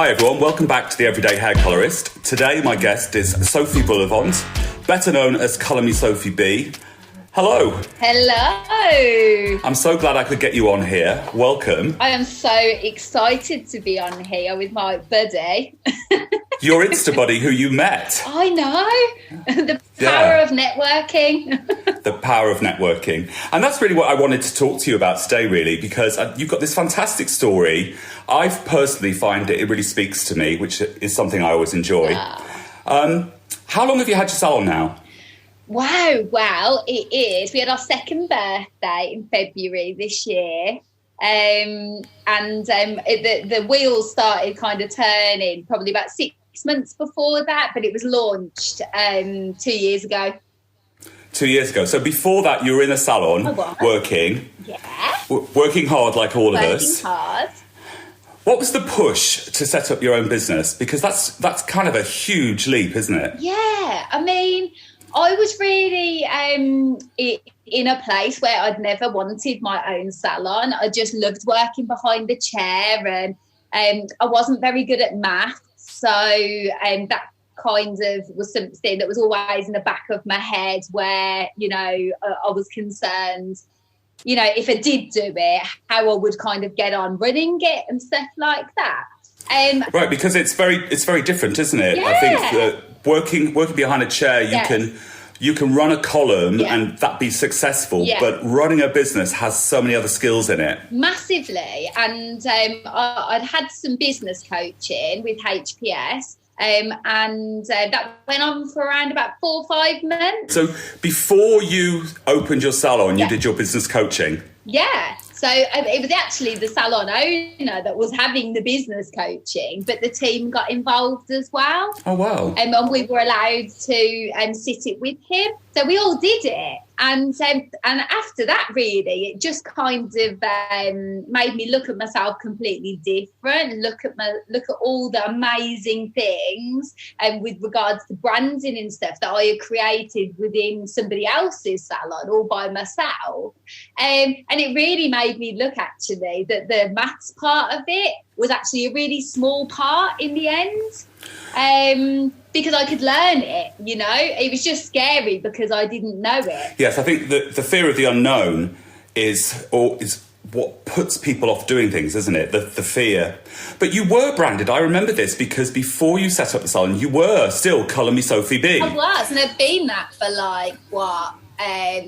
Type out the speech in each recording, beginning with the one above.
Hi everyone, welcome back to the Everyday Hair Colorist. Today my guest is Sophie Bullivant, better known as Colour Me Sophie B. Hello. Hello. I'm so glad I could get you on here. Welcome. I am so excited to be on here with my buddy. Your Insta buddy who you met. I know. The power of networking. The power of networking. And that's really what I wanted to talk to you about today, really, because you've got this fantastic story. I personally find it really speaks to me, which is something I always enjoy. How long have you had your salon now? Wow, well, it is. We had our second birthday in February this year. The wheels started kind of turning probably about 6 months before that, but it was launched 2 years ago. 2 years ago. So before that, you were in a salon working. Yeah. Working hard like all of us. Working hard. What was the push to set up your own business? Because that's kind of a huge leap, isn't it? Yeah. I mean, I was really in a place where I'd never wanted my own salon. I just loved working behind the chair, and I wasn't very good at maths. So that kind of was something that was always in the back of my head where, I was concerned, if I did do it, how I would kind of get on running it and stuff like that. Right, because it's very different, isn't it? Yeah. I think that working behind a chair, you can run a column and that be successful, but running a business has so many other skills in it. Massively. And I'd had some business coaching with HPS, and that went on for around about 4 or 5 months. So before you opened your salon, you did your business coaching? Yeah. So it was actually the salon owner that was having the business coaching, but the team got involved as well. Oh, wow. And we were allowed to sit it with him. So we all did it. And after that, really, it just kind of made me look at myself completely different, look at all the amazing things with regards to branding and stuff that I had created within somebody else's salon all by myself. And it really made me look, actually, that the maths part of it was actually a really small part in the end. Because I could learn it, It was just scary because I didn't know it. Yes, I think the fear of the unknown is what puts people off doing things, isn't it? The fear. But you were branded. I remember this because before you set up the salon, you were still Colour Me Sophie B. I was, and I've been that for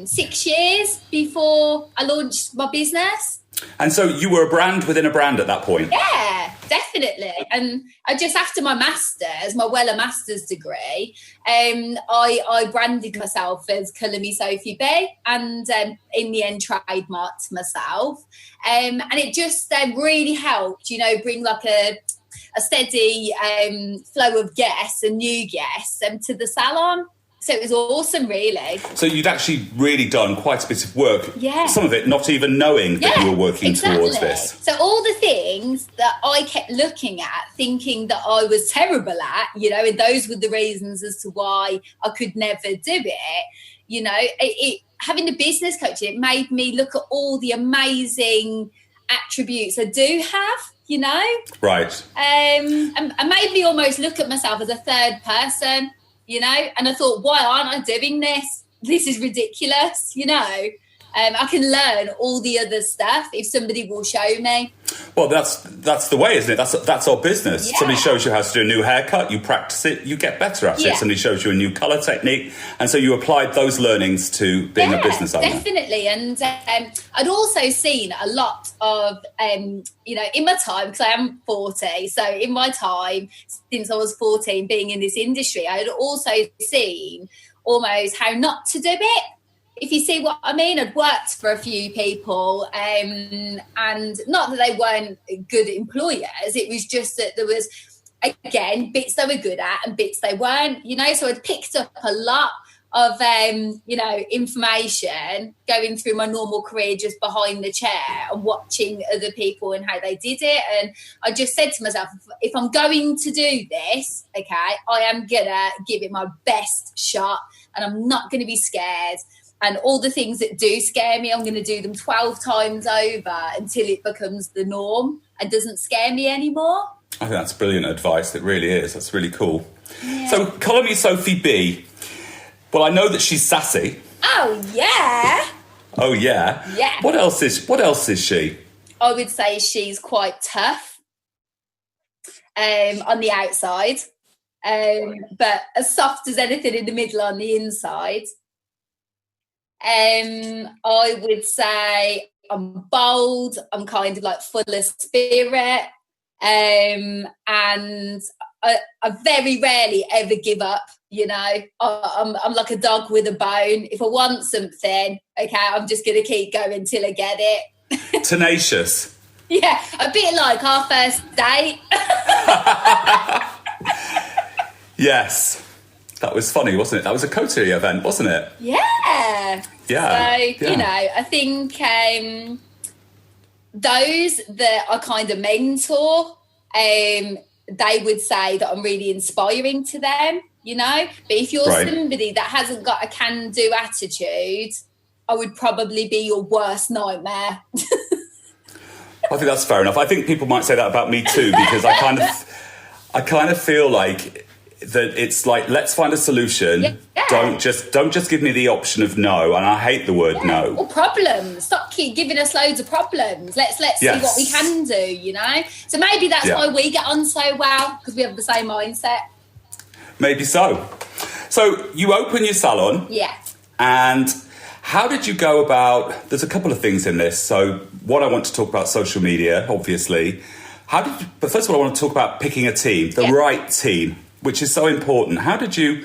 6 years before I launched my business. And so you were a brand within a brand at that point? Yeah, definitely. And I just, after my master's, my Weller master's degree, I branded myself as Colour Me Sophie B, and in the end trademarked myself. And it just really helped, bring like a steady flow of guests and new guests to the salon. So it was awesome, really. So you'd actually really done quite a bit of work. Yeah. Some of it not even knowing that you were working towards this. So all the things that I kept looking at, thinking that I was terrible at, and those were the reasons as to why I could never do it. Having the business coaching, it made me look at all the amazing attributes I do have, Right. And made me almost look at myself as a third person. And I thought, why aren't I doing this? This is ridiculous, I can learn all the other stuff if somebody will show me. Well, that's the way, isn't it? That's our business. Yeah. Somebody shows you how to do a new haircut, you practice it, you get better at it. Somebody shows you a new colour technique, and so you applied those learnings to being a business owner. Definitely. And I'd also seen a lot of, in my time, because I am 40, so in my time, since I was 14, being in this industry, I had also seen almost how not to do it. If you see what I mean, I'd worked for a few people, and not that they weren't good employers, it was just that there was, again, bits they were good at and bits they weren't, so I'd picked up a lot of, information going through my normal career just behind the chair and watching other people and how they did it. And I just said to myself, if I'm going to do this, okay, I am going to give it my best shot and I'm not going to be scared. And all the things that do scare me, I'm going to do them 12 times over until it becomes the norm and doesn't scare me anymore. I think that's brilliant advice. It really is. That's really cool. Yeah. So, colour me Sophie B. Well, I know that she's sassy. Oh, yeah. Oh, yeah? Yeah. What else is she? I would say she's quite tough on the outside, but as soft as anything in the middle on the inside. I would say I'm bold, I'm kind of like full of spirit, and I very rarely ever give up, you know. I'm like a dog with a bone. If I want something, okay, I'm just going to keep going till I get it. Tenacious. Yeah, a bit like our first date. Yes. That was funny, wasn't it? That was a coterie event, wasn't it? Yeah. Yeah. So, you know, I think those that I kind of mentor, they would say that I'm really inspiring to them, you know. But if you're somebody that hasn't got a can-do attitude, I would probably be your worst nightmare. I think that's fair enough. I think people might say that about me too, because I kind of feel like that it's like, let's find a solution. Yeah. Don't just give me the option of no, and I hate the word no. Or problems. Stop keep giving us loads of problems. Let's see what we can do, you know. So maybe that's why we get on so well, because we have the same mindset. Maybe so. So you open your salon. Yeah. And how did you go about? There's a couple of things in this. So one, I want to talk about social media, obviously. But first of all, I want to talk about picking a team, the right team, which is so important. How did you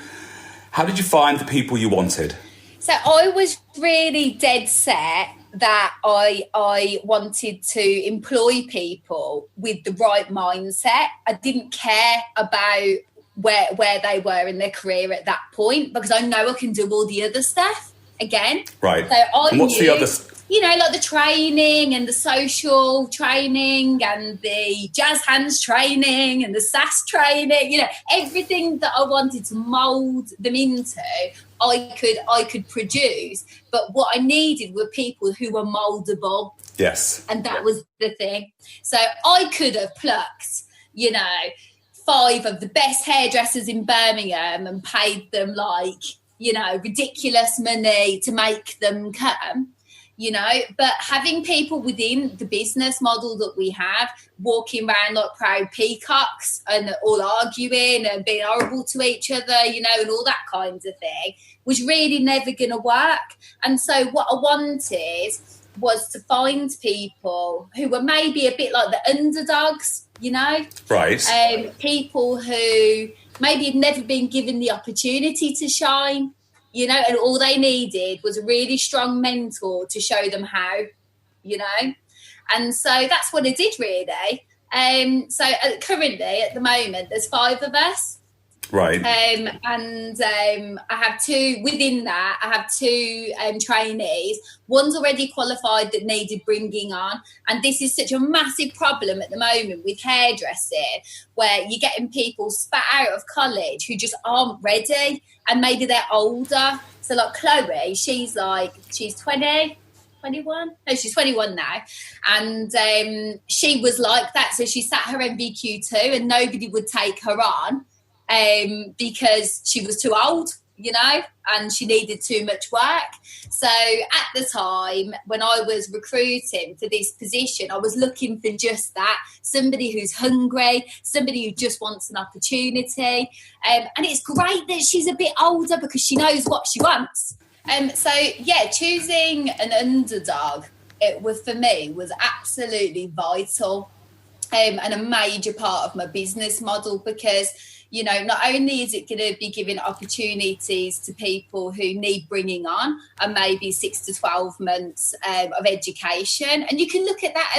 find the people you wanted? So I was really dead set that I wanted to employ people with the right mindset. I didn't care about where they were in their career at that point, because I know I can do all the other stuff again. Right. So and what's the other? You know, like the training and the social training and the jazz hands training and the sass training, you know, everything that I wanted to mould them into, I could produce. But what I needed were people who were mouldable. Yes. And that was the thing. So I could have plucked, you know, 5 of the best hairdressers in Birmingham and paid them like, you know, ridiculous money to make them come. You know, but having people within the business model that we have walking around like proud peacocks and all arguing and being horrible to each other, you know, and all that kind of thing was really never going to work. And so what I wanted was to find people who were maybe a bit like the underdogs, you know, right? People who maybe had never been given the opportunity to shine. You know, and all they needed was a really strong mentor to show them how, you know. And so that's what I did, really. So currently, at the moment, there's 5 of us. Right. And I have 2, within that, I have 2 trainees. One's already qualified that needed bringing on. And this is such a massive problem at the moment with hairdressing, where you're getting people spat out of college who just aren't ready, and maybe they're older. So like Chloe, she's 20, 21? No, she's 21 now. And she was like that. So she sat her MVQ2 and nobody would take her on. Because she was too old, you know, and she needed too much work. So at the time when I was recruiting for this position, I was looking for just that, somebody who's hungry, somebody who just wants an opportunity. And it's great that she's a bit older because she knows what she wants. So, yeah, choosing an underdog, for me, was absolutely vital and a major part of my business model, because you know, not only is it going to be giving opportunities to people who need bringing on and maybe 6 to 12 months of education, and you can look at that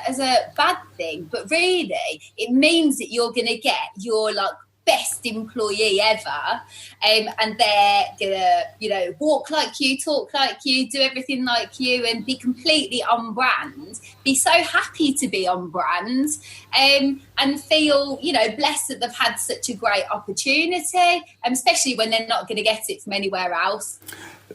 as a bad thing, but really it means that you're going to get your like best employee ever, and they're gonna, you know, walk like you, talk like you, do everything like you, and be completely on brand, be so happy to be on brand, and feel, you know, blessed that they've had such a great opportunity, especially when they're not going to get it from anywhere else.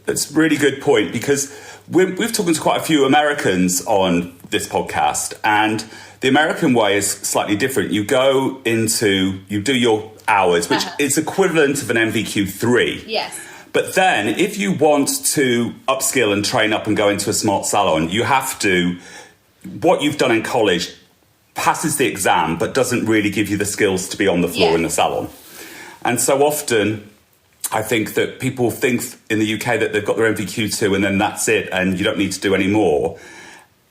That's a really good point, because we've talked to quite a few Americans on this podcast, and the American way is slightly different. You do your hours, which is equivalent of an MVQ3. Yes. But then if you want to upskill and train up and go into a smart salon, you have to, what you've done in college passes the exam, but doesn't really give you the skills to be on the floor in the salon. And so often, I think that people think in the UK that they've got their MVQ2 and then that's it, and you don't need to do any more.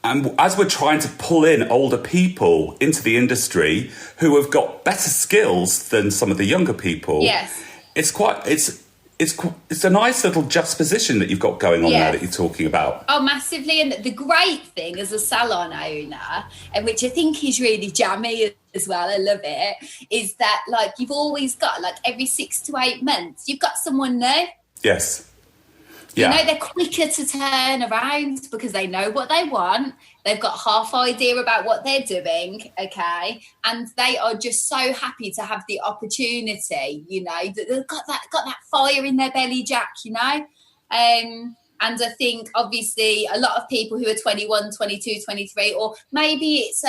And as we're trying to pull in older people into the industry who have got better skills than some of the younger people, it's a nice little juxtaposition that you've got going on there that you're talking about. Oh, massively. And the great thing as a salon owner, and which I think is really jammy as well, I love it, is that like you've always got like every 6 to 8 months, you've got someone new. Yes. Yeah. You know, they're quicker to turn around because they know what they want. They've got half idea about what they're doing, okay? And they are just so happy to have the opportunity, you know, that they've got that fire in their belly, Jack, you know? And I think, obviously, a lot of people who are 21, 22, 23, or maybe it's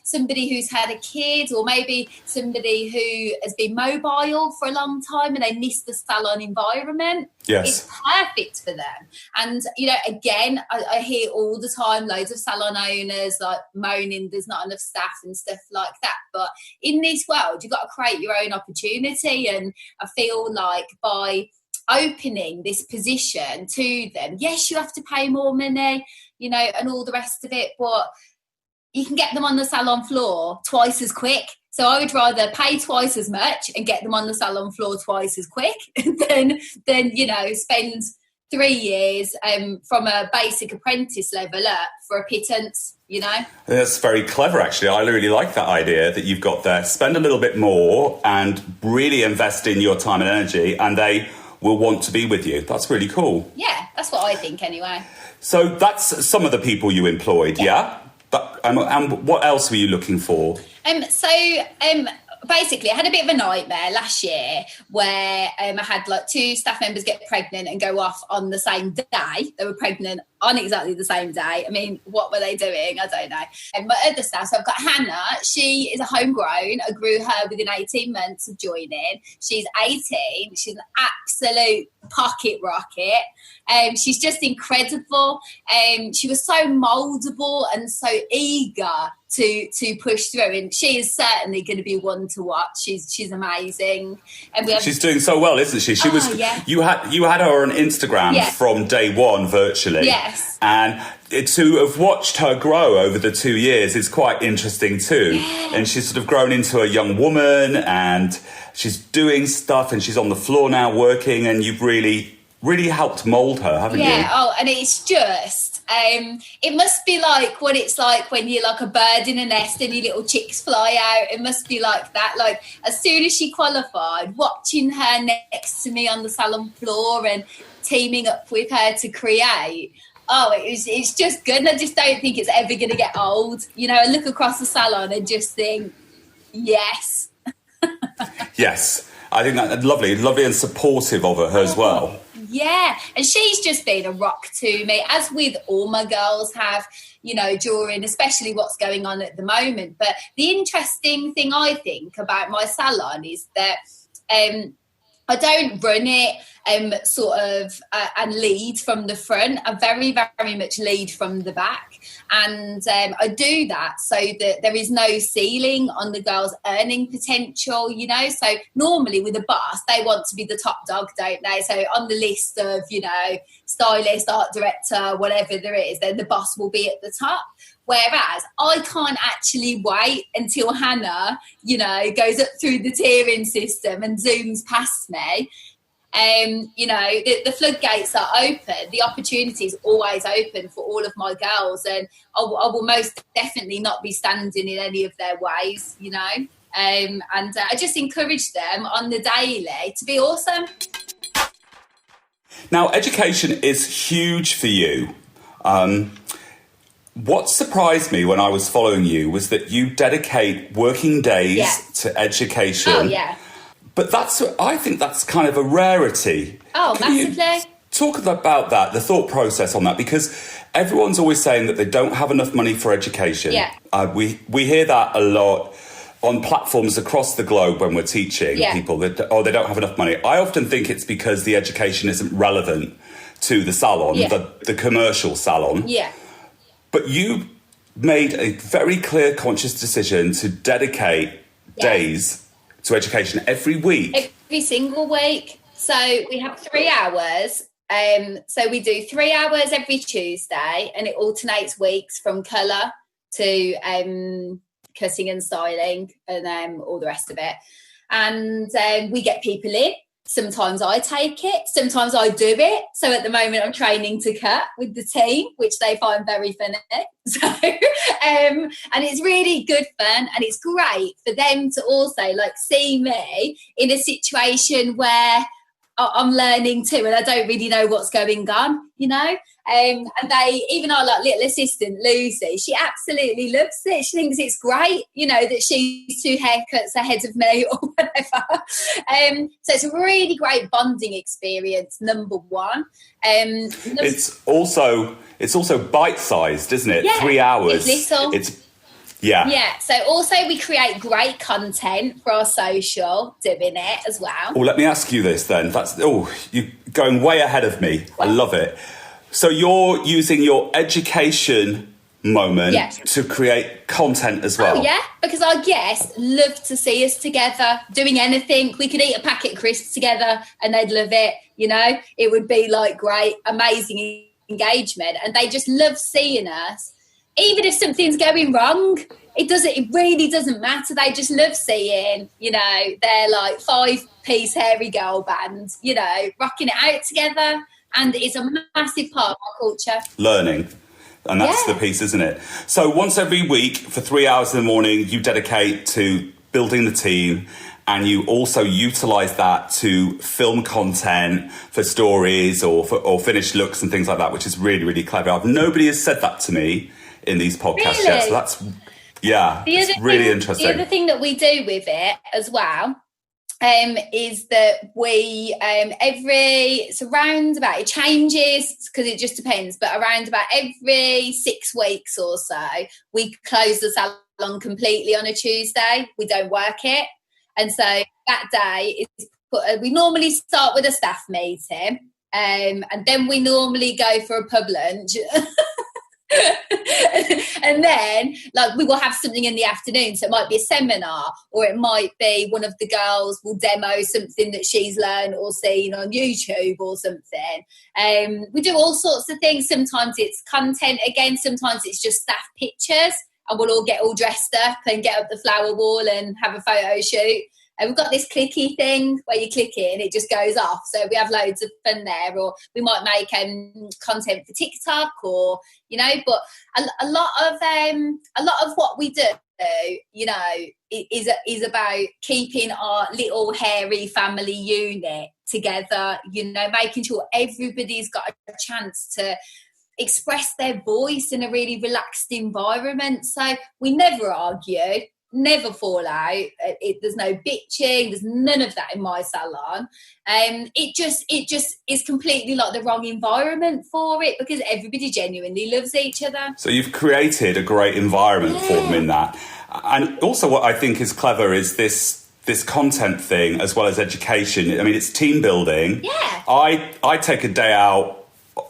somebody who's had a kid, or maybe somebody who has been mobile for a long time and they miss the salon environment. Yes. It's perfect for them. And, you know, again, I hear all the time loads of salon owners like moaning there's not enough staff and stuff like that. But in this world, you've got to create your own opportunity. And I feel like by opening this position to them, yes, you have to pay more money, you know, and all the rest of it, but you can get them on the salon floor twice as quick. So I would rather pay twice as much and get them on the salon floor twice as quick than you know, spend 3 years from a basic apprentice level up for a pittance, you know. That's very clever, actually. I really like that idea that you've got there. Spend a little bit more and really invest in your time and energy, and they will want to be with you. That's really cool. Yeah, that's what I think anyway. So that's some of the people you employed, yeah? But, and what else were you looking for? Basically, I had a bit of a nightmare last year where I had like 2 staff members get pregnant and go off on the same day. They were pregnant on exactly the same day. I mean, what were they doing? I don't know. And my other staff, so I've got Hannah. She is a homegrown. I grew her within 18 months of joining. She's 18. She's an absolute pocket rocket. She's just incredible. She was so mouldable and so eager to push through, and she is certainly going to be one to watch. She's amazing, and she's doing so well, isn't she? She was. Yeah. You had her on Instagram from day one, virtually. Yes. And to have watched her grow over the 2 years is quite interesting too. Yeah. And she's sort of grown into a young woman, and she's doing stuff, and she's on the floor now working. And you've really helped mould her, haven't you? Yeah. Oh, and it's just. It must be like what it's like when you're like a bird in a nest and your little chicks fly out. It must be like that. Like as soon as she qualified, watching her next to me on the salon floor and teaming up with her to create. Oh, it's just good. And I just don't think it's ever going to get old. You know, I look across the salon and just think, yes. Yes. I think that's lovely and supportive of her as well. Yeah, and she's just been a rock to me, as with all my girls have, you know, during especially what's going on at the moment. But the interesting thing I think about my salon is that I don't run it and lead from the front. I very, very much lead from the back. And I do that so that there is no ceiling on the girls' earning potential, you know. So normally with a boss, they want to be the top dog, don't they? So on the list of, you know, stylist, art director, whatever there is, then the boss will be at the top. Whereas I can't actually wait until Hannah, you know, goes up through the tiering system and zooms past me. You know, the floodgates are open. The opportunity is always open for all of my girls, and I will most definitely not be standing in any of their ways, you know. And I just encourage them on the daily to be awesome. Now, education is huge for you. What surprised me when I was following you was that you dedicate working days to education. Oh, yeah. But I think that's kind of a rarity. Oh, Can massively. you talk about that, the thought process on that? Because Everyone's always saying that they don't have enough money for education. Yeah. We hear that a lot on platforms across the globe when we're teaching people that, they don't have enough money. I often think it's because the education isn't relevant to the salon, the commercial salon. Yeah. But you made a very clear, conscious decision to dedicate days to education every week. Every single week. So we have 3 hours. So we do 3 hours every Tuesday, and it alternates weeks from colour to cutting and styling and all the rest of it. And we get people in. Sometimes I take it, sometimes I do it. So at the moment I'm training to cut with the team, which they find very funny. So and it's really good fun, and it's great for them to also like see me in a situation where I'm learning too, and I don't really know what's going on, you know. And they, even our like little assistant Lucy, she absolutely loves it. She thinks it's great, you know, that she's 2 haircuts ahead of me or whatever. So it's a really great bonding experience. Number one, it's also bite-sized, isn't it? 3 hours. It's little. Yeah. So also we create great content for our social doing it as well. Oh, let me ask you this then. You're going way ahead of me. I love it. So you're using your education moment to create content as well. Oh, yeah, because our guests love to see us together doing anything. We could eat a packet of crisps together and they'd love it, you know. It would be like great, amazing engagement, and they just love seeing us. Even if something's going wrong, it really doesn't matter. They just love seeing, you know, they're like 5-piece hairy girl band, you know, rocking it out together. And it's a massive part of our culture. Learning. And that's the piece, isn't it? So once every week for 3 hours in the morning, you dedicate to building the team, and you also utilise that to film content for stories or finished looks and things like that, which is really, really clever. Nobody has said that to me in these podcasts yet. So that's, it's really interesting. The other thing that we do with it as well is that we it changes because it just depends, but around about every 6 weeks or so we close the salon completely on a Tuesday. We don't work it, and so that day is we normally start with a staff meeting, and then we normally go for a pub lunch. And then like we will have something in the afternoon, so it might be a seminar, or it might be one of the girls will demo something that she's learned or seen on YouTube or something. We do all sorts of things. Sometimes it's content again, sometimes it's just staff pictures, and we'll all get all dressed up and get up the flower wall and have a photo shoot. And we've got this clicky thing where you click it and it just goes off. So we have loads of fun there. Or we might make content for TikTok, or, you know, but a lot of what we do, you know, is about keeping our little hairy family unit together, you know, making sure everybody's got a chance to express their voice in a really relaxed environment. So we never argue, never fall out. There's no bitching. There's none of that in my salon. It just is completely like the wrong environment for it, because everybody genuinely loves each other. So you've created a great environment for them in that. And also what I think is clever is this content thing as well as education. I mean, it's team building. Yeah. I take a day out.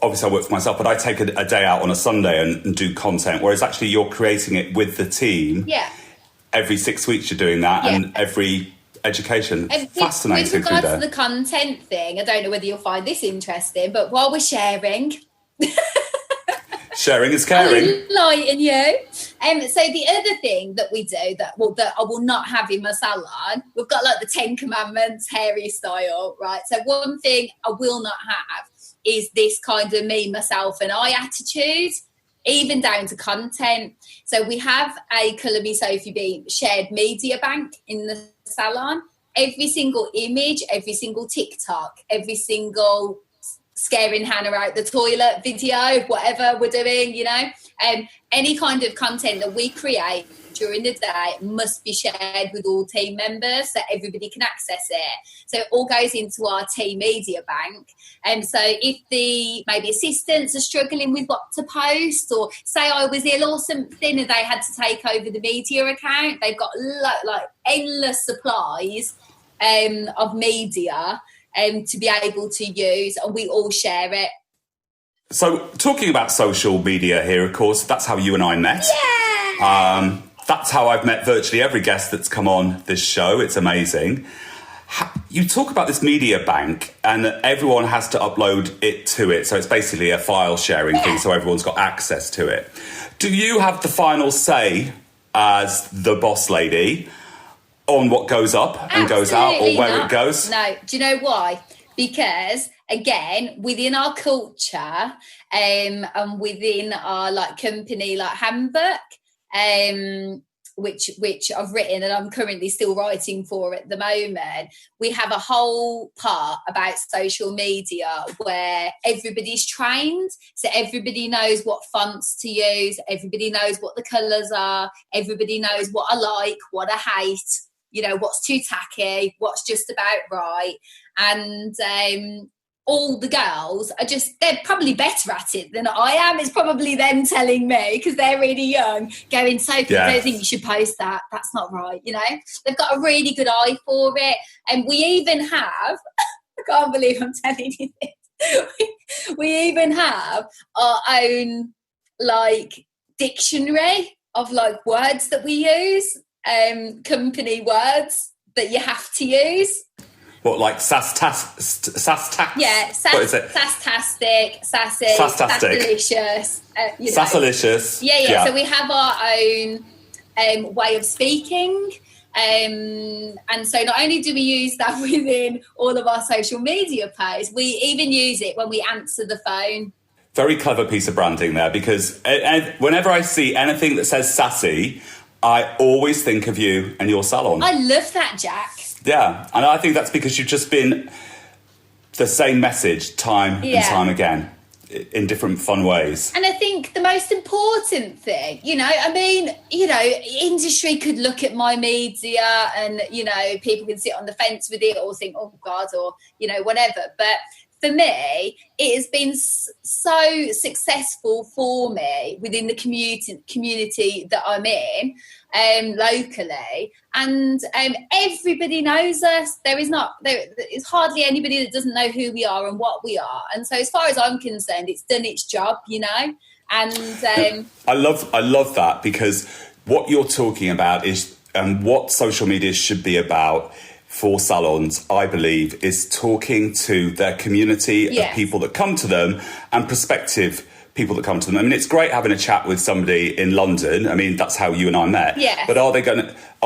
Obviously, I work for myself, but I take a day out on a Sunday and do content, whereas actually you're creating it with the team. Yeah. Every 6 weeks you're doing that, and every education. Fascinating. With regards to the content thing, I don't know whether you'll find this interesting, but while we're sharing... Sharing is caring. I'll enlighten you. So the other thing that we do that I will not have in my salon, we've got like the 10 Commandments hairy style, right? So one thing I will not have is this kind of me, myself and I attitude, even down to content. So we have a Colour Me Sophie B shared media bank in the salon. Every single image, every single TikTok, every single scaring Hannah out the toilet video, whatever we're doing, you know, any kind of content that we create content during the day must be shared with all team members so everybody can access it. So it all goes into our team media bank. And so if the maybe assistants are struggling with what to post, or say I was ill or something and they had to take over the media account, they've got like endless supplies of media to be able to use, and we all share it. So talking about social media here, of course, that's how you and I met. Yeah! That's how I've met virtually every guest that's come on this show. It's amazing. You talk about this media bank and that everyone has to upload it to it. So it's basically a file sharing thing, so everyone's got access to it. Do you have the final say as the boss lady on what goes up and goes out, or where it goes? No. Do you know why? Because, again, within our culture and within our company handbook, which I've written and I'm currently still writing for at the moment, we have a whole part about social media where everybody's trained. So everybody knows what fonts to use. Everybody knows what the colours are. Everybody knows what I like, what I hate. What's too tacky, what's just about right. And all the girls they're probably better at it than I am. It's probably them telling me, because they're really young, going, Sophie, I don't think you should post that. That's not right. They've got a really good eye for it. And we even have, I can't believe I'm telling you this, we even have our own dictionary of words that we use. Company words that you have to use. What, like sasstastic? Yeah, what is it? Sasstastic, sassy, Sasstastic. sassalicious. Sassalicious. Yeah. So we have our own way of speaking. And so not only do we use that within all of our social media posts, we even use it when we answer the phone. Very clever piece of branding there, because whenever I see anything that says sassy, I always think of you and your salon. I love that, Jack. Yeah, and I think that's because you've just been the same message time and time again in different fun ways. And I think the most important thing, industry could look at my media and, people can sit on the fence with it or think, oh, God, or, whatever. But for me, it has been so successful for me within the community that I'm in, locally, and everybody knows us. There is hardly anybody that doesn't know who we are and what we are. And so, as far as I'm concerned, it's done its job, And I love that, because what you're talking about is, and what social media should be about for salons, I believe, is talking to their community of people that come to them and prospective people that come to them. I mean, it's great having a chat with somebody in London. I mean, that's how you and I met. Yeah. But are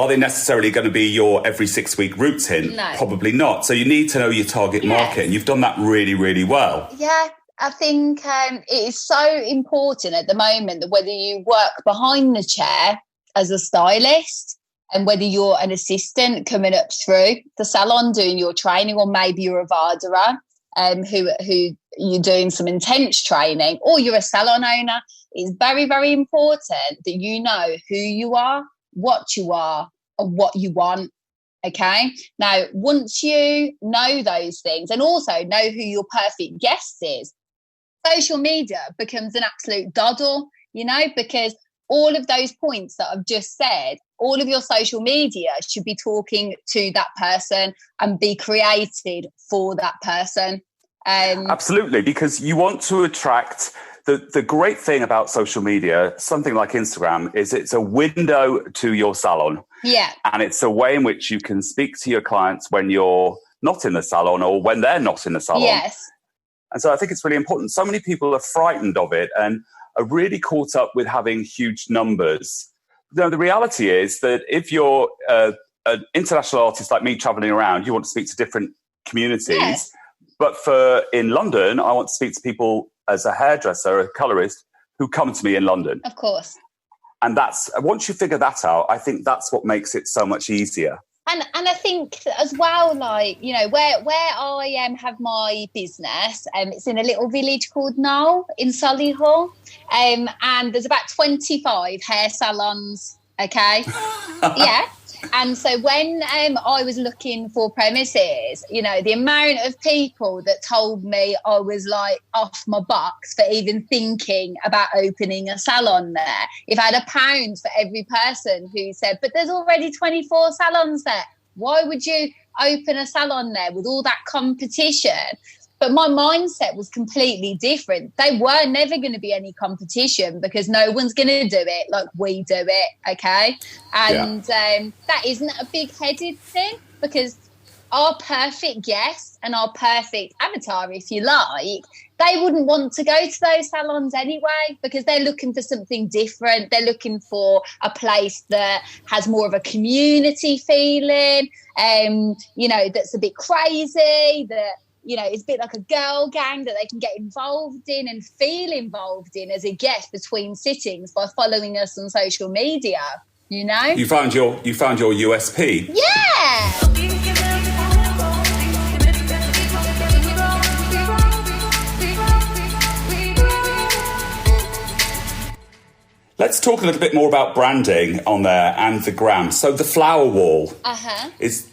they necessarily going to be your every 6-week routine? No. Probably not. So you need to know your target market, and you've done that really, really well. Yeah. I think it is so important at the moment that whether you work behind the chair as a stylist, and whether you're an assistant coming up through the salon doing your training, or maybe you're a varderer who you're doing some intense training, or you're a salon owner, it's very, very important that you know who you are, what you are, and what you want. Okay? Now, once you know those things, and also know who your perfect guest is, social media becomes an absolute doddle, because all of those points that I've just said, all of your social media should be talking to that person and be created for that person. Absolutely, because you want to attract... The great thing about social media, something like Instagram, is it's a window to your salon. Yeah. And it's a way in which you can speak to your clients when you're not in the salon or when they're not in the salon. Yes. And so I think it's really important. So many people are frightened of it and are really caught up with having huge numbers. Now, the reality is that if you're an international artist like me traveling around, you want to speak to different communities. Yes. But in London, I want to speak to people as a hairdresser, a colorist, who come to me in London. Of course. And once you figure that out, I think that's what makes it so much easier. And I think as well, where I have my business, it's in a little village called Knoll in Solihull, and there's about 25 hair salons Okay. Yeah. And so when I was looking for premises, you know, the amount of people that told me I was like off my box for even thinking about opening a salon there. If I had £1 for every person who said, but there's already 24 salons there, why would you open a salon there with all that competition? But my mindset was completely different. They were never going to be any competition because no one's going to do it like we do it, okay? And that isn't a big-headed thing because our perfect guest and our perfect avatar, if you like, they wouldn't want to go to those salons anyway because they're looking for something different. They're looking for a place that has more of a community feeling, you know, that's a bit crazy, that, you know, it's a bit like a girl gang that they can get involved in and feel involved in as a guest between sittings by following us on social media, you know? You found your USP? Yeah! Let's talk a little bit more about branding on there and the gram. So the flower wall is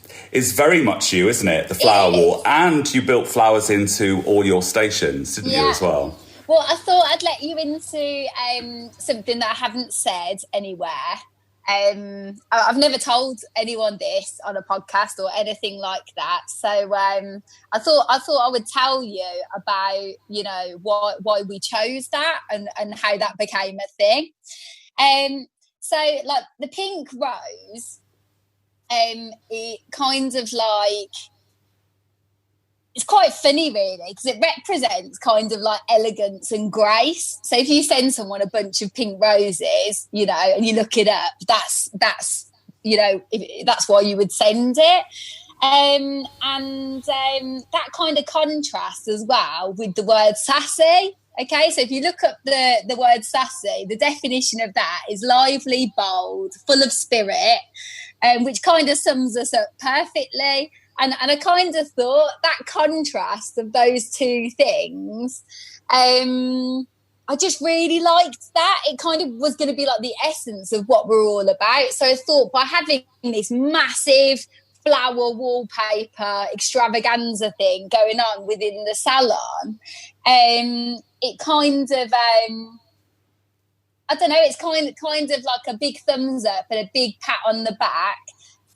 very much you, isn't it? The flower wall. And you built flowers into all your stations, didn't you, as well? Well, I thought I'd let you into something that I haven't said anywhere. I've never told anyone this on a podcast or anything like that. So I thought I would tell you about, you know, why we chose that and how that became a thing. So like the pink rose, it kind of like, it's quite funny really because it represents kind of like elegance and grace. So if you send someone a bunch of pink roses, you know, and you look it up, that's you know, that's why you would send it. And that kind of contrasts as well with the word sassy. Okay, so if you look up the word sassy, the definition of that is lively, bold, full of spirit, which kind of sums us up perfectly. And I kind of thought that contrast of those two things, I just really liked that. It kind of was going to be like the essence of what we're all about. So I thought by having this massive flower wallpaper extravaganza thing going on within the salon, it kind of, I don't know, it's kind of like a big thumbs up and a big pat on the back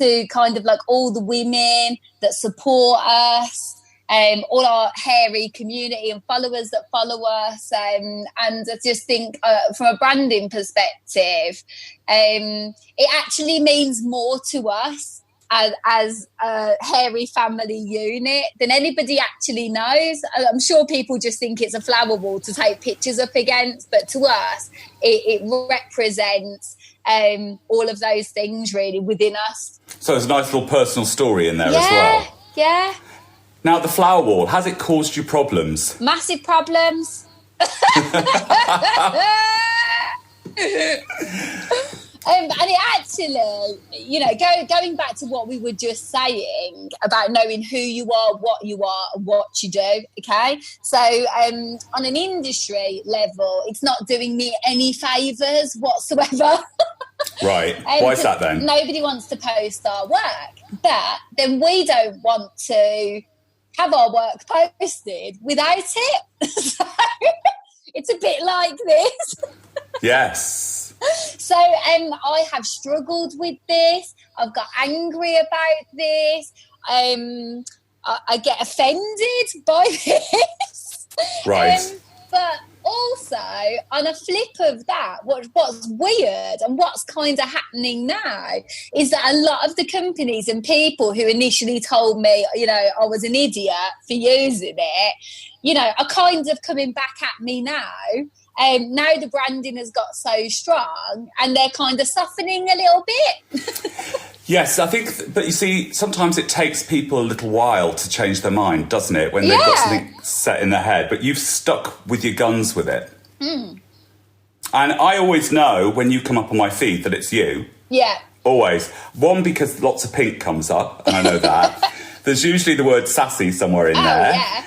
to kind of like all the women that support us, all our hairy community and followers that follow us. And I just think from a branding perspective, it actually means more to us as a hairy family unit than anybody actually knows. I'm sure people just think it's a flower wall to take pictures up against, but to us, it represents all of those things really within us. So there's a nice little personal story in there as well. Yeah. Now, the flower wall, has it caused you problems? Massive problems. And it actually, you know, going back to what we were just saying about knowing who you are, and what you do, okay? So on an industry level, it's not doing me any favours whatsoever. Right. Why is that then? Nobody wants to post our work, but then we don't want to have our work posted without it. So it's a bit like this. Yes. So I have struggled with this. I've got angry about this. I get offended by this. Right. But also, on a flip of that, what's weird and what's kind of happening now is that a lot of the companies and people who initially told me, you know, I was an idiot for using it, you know, are kind of coming back at me now. Now the branding has got so strong and they're kind of softening a little bit. Yes, I think, but you see, sometimes it takes people a little while to change their mind, doesn't it? When they've got something set in their head, but you've stuck with your guns with it. Mm. And I always know when you come up on my feed that it's you. Yeah. Always. One, because lots of pink comes up, and I know that. There's usually the word sassy somewhere in there. Yeah.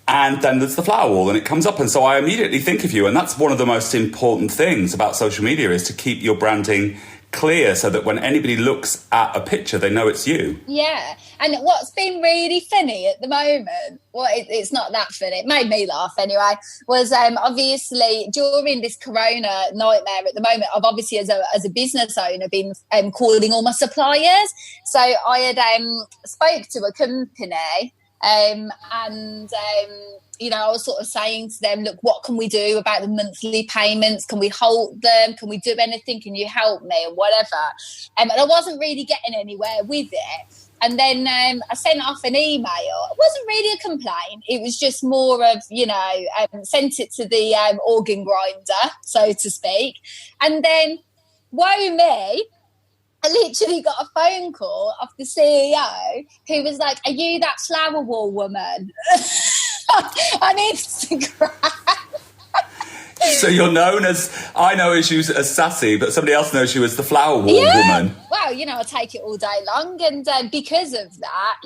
And then there's the flower wall and it comes up. And so I immediately think of you. And that's one of the most important things about social media is to keep your branding clear so that when anybody looks at a picture, they know it's you. Yeah. And what's been really funny at the moment, well, it's not that funny, it made me laugh anyway, was obviously during this corona nightmare at the moment, I've obviously as a business owner been calling all my suppliers. So I had spoke to a company and I was sort of saying to them, look, what can we do about the monthly payments? Can we hold them? Can we do anything? Can you help me? And whatever. And I wasn't really getting anywhere with it. And then I sent off an email. It wasn't really a complaint. It was just more of, sent it to the organ grinder, so to speak. And then, woe me, I literally got a phone call off the CEO who was like, are you that flower wall woman? On Instagram. So you're known as, I know as you as Sassy, but somebody else knows you as the flower wall woman. Well, I take it all day long. And because of that,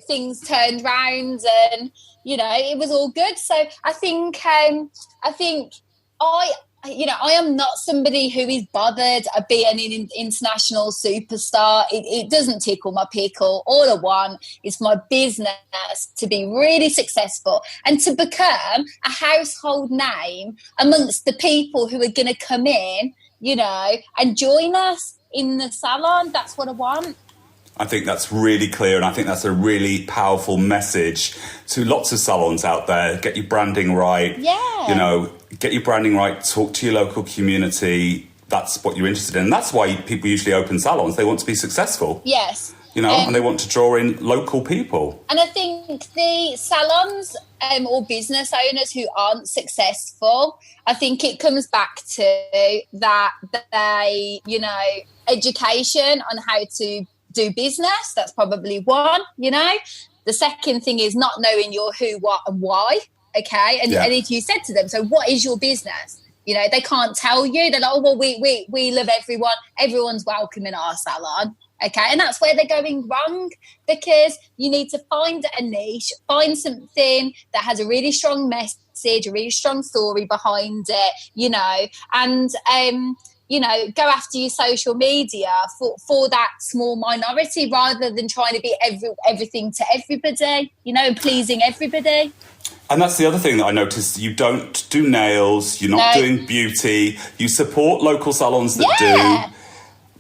things turned round and, it was all good. So I think I am not somebody who is bothered of being an international superstar. It doesn't tickle my pickle. All I want is my business to be really successful and to become a household name amongst the people who are going to come in, and join us in the salon. That's what I want. I think that's really clear, and I think that's a really powerful message to lots of salons out there. Get your branding right. Yeah. Get your branding right, talk to your local community. That's what you're interested in. And that's why people usually open salons. They want to be successful. Yes. And they want to draw in local people. And I think the salons or business owners who aren't successful, I think it comes back to that they, education on how to do business. That's probably one, The second thing is not knowing your who, what and why. Okay. And if you said to them, so what is your business? They can't tell you. They're like, oh, well, we love everyone. Everyone's welcome in our salon. Okay. And that's where they're going wrong, because you need to find a niche, find something that has a really strong message, a really strong story behind it, and, go after your social media for that small minority rather than trying to be everything to everybody, and pleasing everybody. And that's the other thing that I noticed. You don't do nails. You're not doing beauty. You support local salons that do.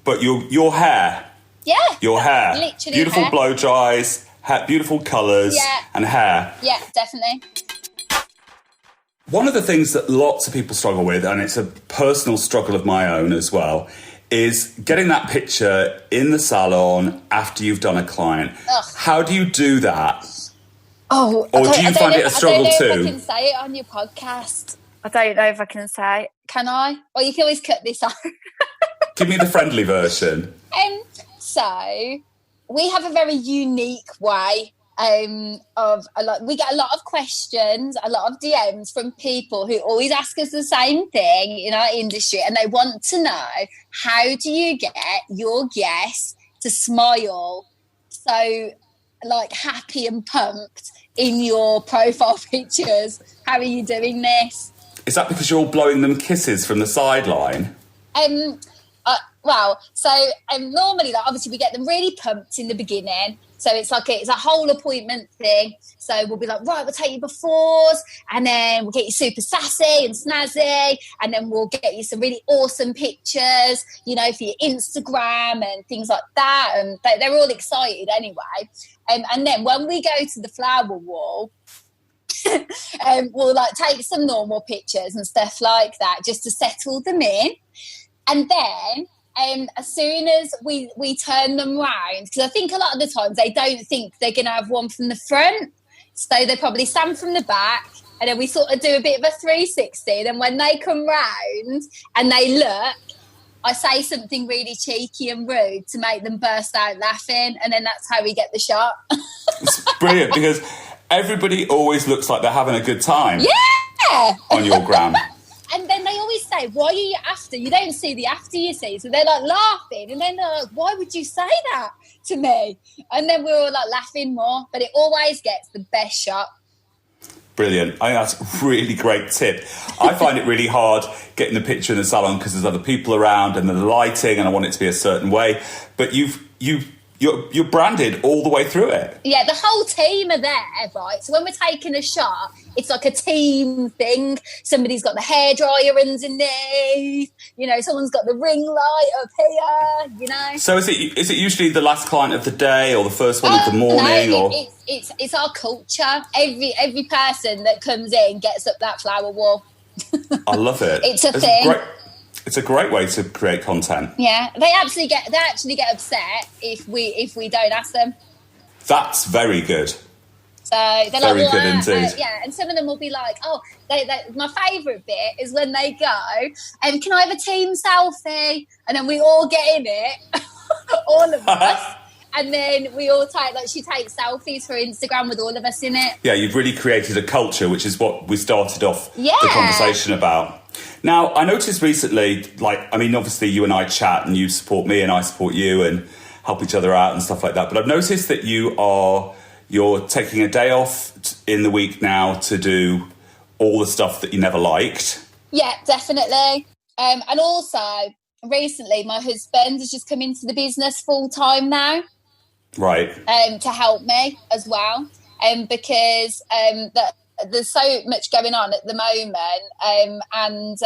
But your hair. Yeah. Your hair. Literally beautiful hair. blow dries, beautiful colours and hair. Yeah, definitely. One of the things that lots of people struggle with, and it's a personal struggle of my own as well, is getting that picture in the salon after you've done a client. Ugh. How do you do that? Oh, or do you find it a struggle too? I don't know if I can say it on your podcast. I don't know if I can say it. Can I? Or you can always cut this out. Give me the friendly version. So we have a very unique way we get a lot of questions, a lot of DMs from people who always ask us the same thing in our industry, and they want to know, how do you get your guests to smile so happy and pumped in your profile pictures? How are you doing this? Is that because you're all blowing them kisses from the sideline? Normally, obviously, we get them really pumped in the beginning. So it's a whole appointment thing. So we'll be like, right, we'll take you befores, and then we'll get you super sassy and snazzy, and then we'll get you some really awesome pictures, for your Instagram and things like that. And they're all excited anyway. And then when we go to the flower wall, we'll take some normal pictures and stuff like that just to settle them in. And then as soon as we turn them round, because I think a lot of the times they don't think they're going to have one from the front, so they probably stand from the back, and then we sort of do a bit of a 360. Then when they come round and they look, I say something really cheeky and rude to make them burst out laughing, and then that's how we get the shot. It's brilliant, because everybody always looks like they're having a good time. Yeah! On your gram. And then they always say, why are you after? You don't see the after, you see. So they're laughing. And then they're like, why would you say that to me? And then we're all laughing more. But it always gets the best shot. Brilliant. I think that's a really great tip. I find it really hard getting the picture in the salon because there's other people around and the lighting, and I want it to be a certain way. But you're branded all the way through it. Yeah, the whole team are there, right? So when we're taking a shot, it's like a team thing. Somebody's got the hairdryer underneath, someone's got the ring light up here, So is it usually the last client of the day or the first one of the morning? No, it's our culture. Every person that comes in gets up that flower wall. I love it. It's a thing. It's a great way to create content. Yeah, they actually get upset if we don't ask them. That's very good. So they're very like, good indeed. Yeah, and some of them will be like, oh, my favourite bit is when they go, can I have a team selfie? And then we all get in it, all of us. And then we all she takes selfies for Instagram with all of us in it. Yeah, you've really created a culture, which is what we started off the conversation about. Now, I noticed recently, obviously you and I chat and you support me and I support you and help each other out and stuff like that. But I've noticed that you're taking a day off in the week now to do all the stuff that you never liked. Yeah, definitely. And also, recently, my husband has just come into the business full time now. Right. To help me as well. Because there's so much going on at the moment, and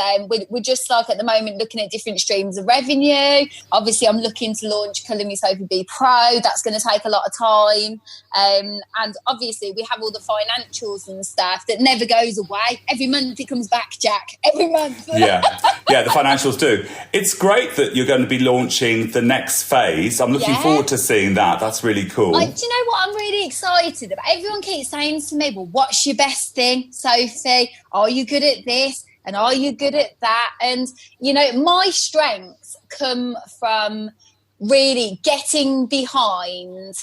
we're just at the moment looking at different streams of revenue. Obviously, I'm looking to launch Colour Me Sophie B Pro. That's going to take a lot of time, and obviously we have all the financials and stuff that never goes away. Every month it comes back, Jack. Every month. Yeah, the financials do. It's great that you're going to be launching the next phase. I'm looking forward to seeing that. That's really cool. Do you know what I'm really excited about? Everyone keeps saying to me, well, what's your best thing, Sophie? Are you good at this? And are you good at that? And, my strengths come from really getting behind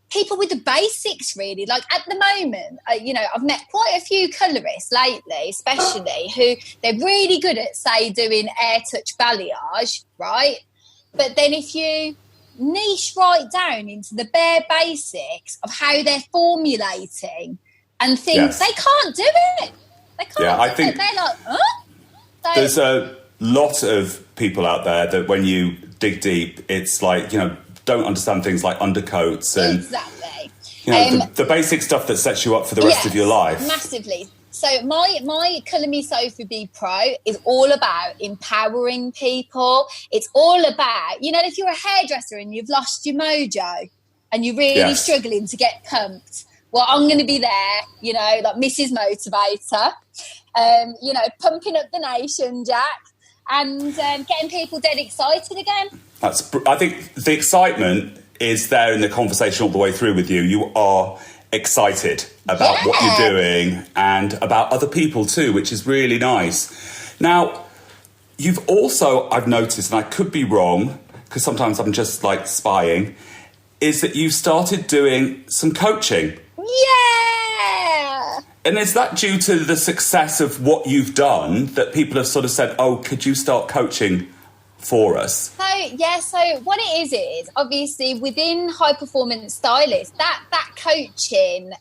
people with the basics, really. Like at the moment, I've met quite a few colourists lately, especially, who they're really good at, say, doing air touch balayage, right? But then if you niche right down into the bare basics of how they're formulating and things, they can't do it. They can't I think they're like, huh? So, there's a lot of people out there that when you dig deep, it's like, don't understand things like undercoats and exactly. The basic stuff that sets you up for the rest of your life. Massively. So my Colour Me Sophie B Pro is all about empowering people. It's all about, if you're a hairdresser and you've lost your mojo and you're really struggling to get pumped, well, I'm going to be there, like Mrs. Motivator, pumping up the nation, Jack, and getting people dead excited again. I think the excitement is there in the conversation all the way through with you. You are excited about what you're doing and about other people too, which is really nice. Now, you've also, I've noticed, and I could be wrong, because sometimes I'm just spying, is that you've started doing some coaching. Yeah! And is that due to the success of what you've done that people have sort of said, oh, could you start coaching for us? So what it is obviously within High Performance Stylist, that coaching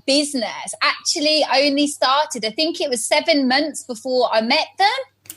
business actually only started, I think it was 7 months before I met them.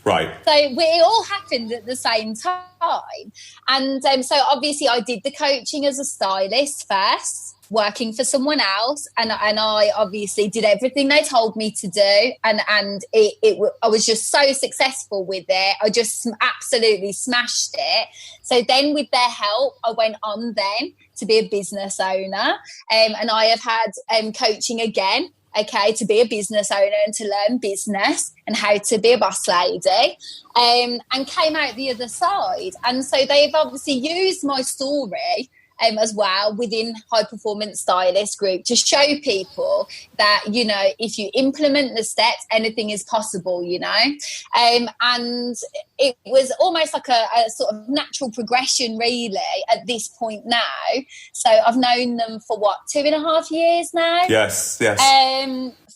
Right. So it all happened at the same time. And so obviously I did the coaching as a stylist first, working for someone else, and I obviously did everything they told me to do, and I was just so successful with it. I just absolutely smashed it. So then with their help, I went on then to be a business owner, and I have had coaching again, to be a business owner and to learn business and how to be a boss lady, and came out the other side. And so they've obviously used my story as well within High Performance Stylist group to show people that, if you implement the steps, anything is possible, and it was almost like a sort of natural progression really at this point now. So I've known them for 2.5 years now? Yes.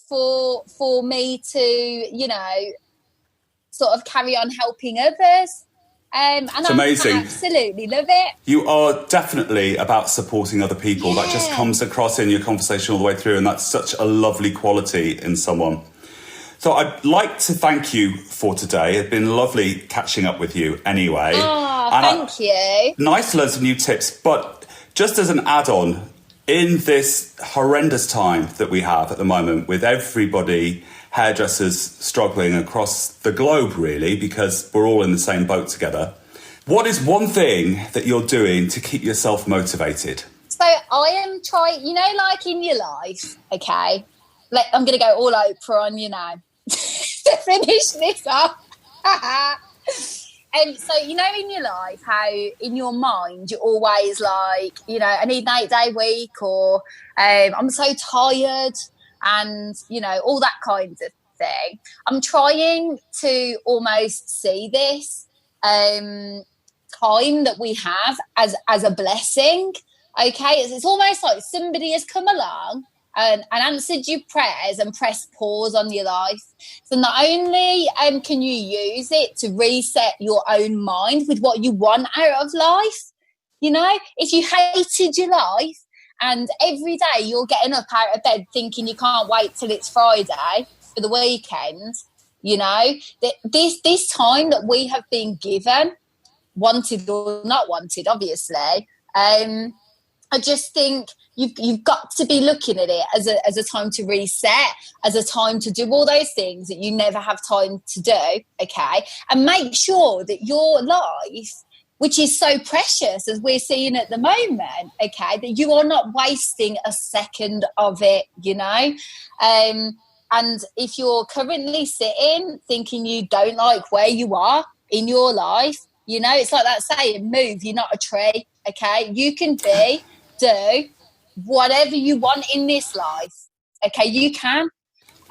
For me to, sort of carry on helping others. And It's amazing. I absolutely love it. You are definitely about supporting other people. That just comes across in your conversation all the way through, and that's such a lovely quality in someone. So I'd like to thank you for today. It's been lovely catching up with you anyway. Oh, thank you. Nice to learn some new tips, but just as an add-on, in this horrendous time that we have at the moment with everybody, hairdressers struggling across the globe really, because we're all in the same boat together, what is one thing that you're doing to keep yourself motivated? So I am trying, like in your life, okay, I'm going to go all Oprah on you now to finish this up. So, in your life, how in your mind you're always like, I need an 8-day week, or I'm so tired, and, all that kind of thing. I'm trying to almost see this time that we have as a blessing, okay? It's almost like somebody has come along and answered your prayers and pressed pause on your life. So not only can you use it to reset your own mind with what you want out of life, if you hated your life and every day you're getting up out of bed thinking you can't wait till it's Friday for the weekend, this time that we have been given, wanted or not wanted, obviously, I just think you've got to be looking at it as a time to reset, as a time to do all those things that you never have time to do, okay? And make sure that your life, which is so precious as we're seeing at the moment, okay, that you are not wasting a second of it, and if you're currently sitting thinking you don't like where you are in your life, it's like that saying, move, you're not a tree, okay? You can do whatever you want in this life, okay? You can.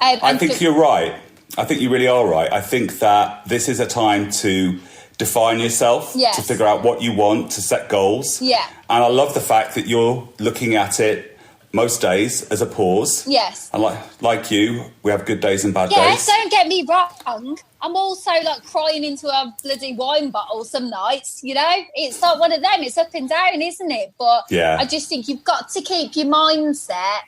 I think you're right. I think you really are right. I think that this is a time to define yourself, to figure out what you want, to set goals. Yeah. And I love the fact that you're looking at it most days as a pause. Yes. And like you, we have good days and bad days. Yes, don't get me wrong. I'm also like crying into a bloody wine bottle some nights, It's like one of them. It's up and down, isn't it? But I just think you've got to keep your mindset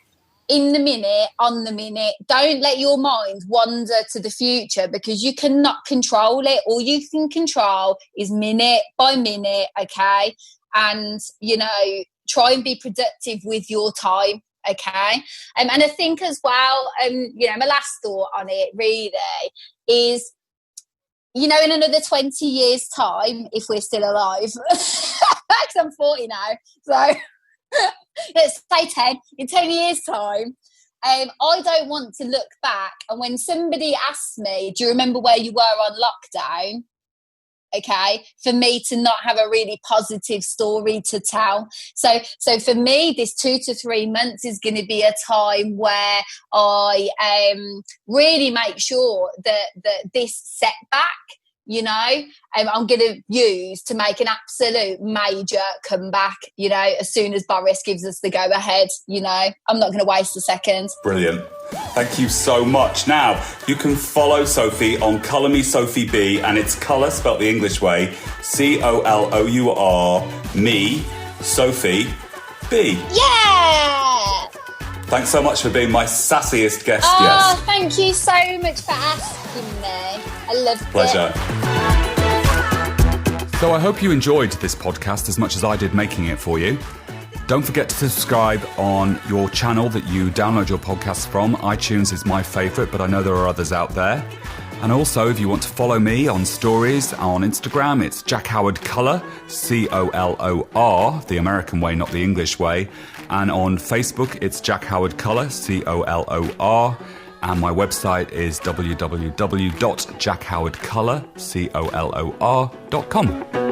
in the minute, on the minute. Don't let your mind wander to the future, because you cannot control it. All you can control is minute by minute, okay? And, try and be productive with your time, okay? And I think as well, my last thought on it really is, in another 20 years' time, if we're still alive, because I'm 40 now, so let's say 10, in 10 years' time, I don't want to look back, and when somebody asks me, do you remember where you were on lockdown? Okay, for me to not have a really positive story to tell. So for me, this 2 to 3 months is going to be a time where I really make sure that this setback, I'm going to use to make an absolute major comeback, as soon as Boris gives us the go ahead, I'm not going to waste a second. Brilliant. Thank you so much. Now, you can follow Sophie on Colour Me Sophie B, and it's colour spelt the English way, COLOUR me, Sophie B. Yeah! Thanks so much for being my sassiest guest. Oh, thank you so much for asking me. I loved it. Pleasure. So I hope you enjoyed this podcast as much as I did making it for you. Don't forget to subscribe on your channel that you download your podcasts from. iTunes is my favourite, but I know there are others out there. And also, if you want to follow me on stories on Instagram, it's Jack Howard Colour, COLOR, the American way, not the English way. And on Facebook, it's Jack Howard Colour, COLOR. And my website is www.jackhowardcolor.com.